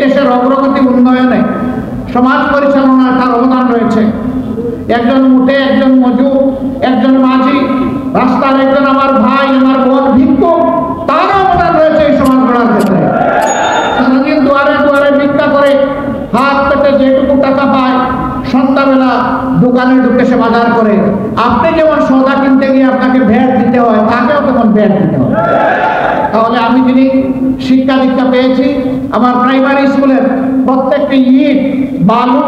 দেশের অগ্রগতি উন্নয়নে সমাজ পরিচালনার তার অবদান রয়েছে। একজন মুটে, একজন মজুর, একজন মাঝি, রাস্তার একজন আমার ভাই, আমার বোন ভিক্ষুক, তার অবদান রয়েছে এই সমাজ গড়ার ক্ষেত্রে। সারাদিন দুয়ারে দুয়ারে ভিক্ষা করে হাত পেতে যেটুকু টাকা পায়, সন্ধ্যাবেলা দোকানে ঢুকে সে বাজার করে। আপনি যেমন সওদা কিনতে গিয়ে আপনাকে ভ্যাট দিতে হয়, তাকেও তেমন ভ্যাট দিতে হয়। তাহলে আমি যিনি শিক্ষা দীক্ষা পেয়েছি, আমার প্রাইমারি স্কুলের প্রত্যেকটি ইট, বালু,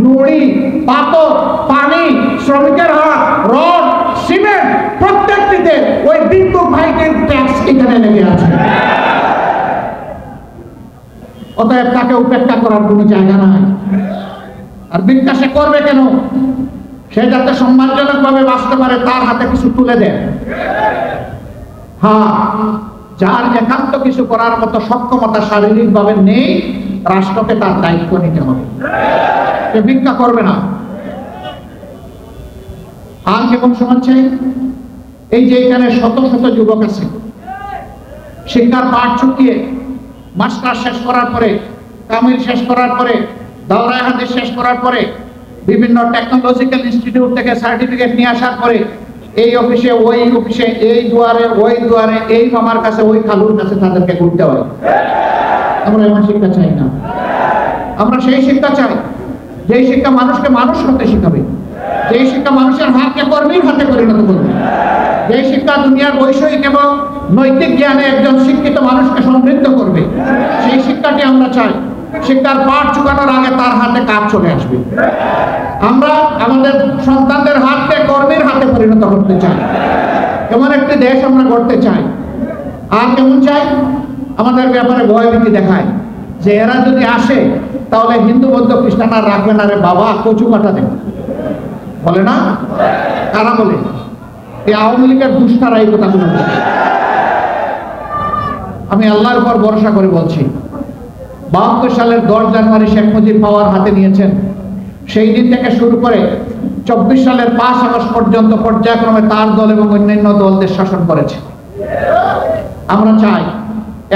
নুড়ি, পাথর, পানি, শ্রমিকের হাত, রড, সিমেন্ট প্রত্যেকটিতে ওই ভিক্ষুক ভাইটির ট্যাক্স এখানে লেগে আছে। অতএব তাকে উপেক্ষা করার কোনো জায়গা নাই। আর ভিক্ষা সে করবে কেন? সে যাতে সম্মানজনক ভাবে বাঁচতে পারে, তার হাতে কিছু তুলে দেন। হ্যাঁ, যার একান্ত কিছু করার মতো সক্ষমতা শারীরিক ভাবে নেই, রাষ্ট্রকে তার দায়িত্ব নিতে হবে। সে ভিক্ষা করবে না। আর কেমন সমাজ চাই? এই যে এখানে শত শত যুবক আছে, শিক্ষার পাঠ চুকিয়ে মাস্টার শেষ করার পরে, কামিল শেষ করার পরে, দাওরায়ে হাদিস শেষ করার পরে, বিভিন্ন টেকনোলজিক্যাল ইনস্টিটিউট থেকে সার্টিফিকেট নিয়ে আসার পরে এই অফিসে, ওই অফিসে, এই দুয়ারে, ওই দুয়ারে, এই মামার কাছে, ওই খালুর কাছে তাদেরকে ঘুরতে হয়। আমরা এমন শিক্ষা চাই না। আমরা সেই শিক্ষা চাই যেই শিক্ষা মানুষকে মানুষ হতে শিখাবে, যেই শিক্ষা মানুষের হাতকে কর্মীর হাতে পরিণত করবে, যেই শিক্ষা দুনিয়ার বৈষয়িক এবং নৈতিক জ্ঞানে একজন শিক্ষিত মানুষকে সমৃদ্ধ করবে, সেই শিক্ষাটি আমরা চাই। শিক্ষার পাঠ চুকানোর আগে তার হাতে কাজ চলে আসবে। আমরা আমাদের সন্তানদের হাতকে কর্মীর হাতে পরিণত করতে চাই। এমন একটি দেশ আমরা গড়তে চাই। আর কেমন চাই? আমাদের ব্যাপারে ভয়ভীতি দেখায় যে এরা যদি আসে তাহলে হিন্দু, বৌদ্ধ, খ্রিস্টান আর রাখবে না রে বাবা, কচু কাটা দেবে, বলে না? কারা বলে? এই আওয়ামী লীগের দুষ্টারা এই কথাগুলো বলে। আমি আল্লাহর উপর ভরসা করে বলছি, 72 সালের 10 জানুয়ারি শেখ মুজিব পাওয়ার হাতে নিয়েছেন। সেই দিন থেকে শুরু করে 24 সালের 5 আগস্ট পর্যন্ত পর্যায়ক্রমে তার দল এবং অন্যান্য দলদের শাসন করেছে। আমরা চাই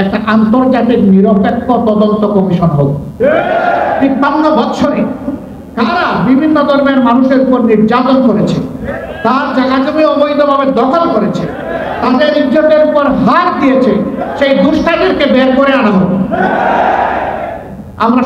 একটা আন্তর্জাতিক নিরপেক্ষ তদন্ত কমিশন হোক। 53 বছরে কারা বিভিন্ন ধর্মের মানুষের উপর নির্যাতন করেছে, তার জায়গা জমি অবৈধভাবে দখল করেছে, তাদের ইজ্জতের উপর হাত দিয়েছে, সেই দুষ্টাদেরকে বের করে আনা হোক। আমরা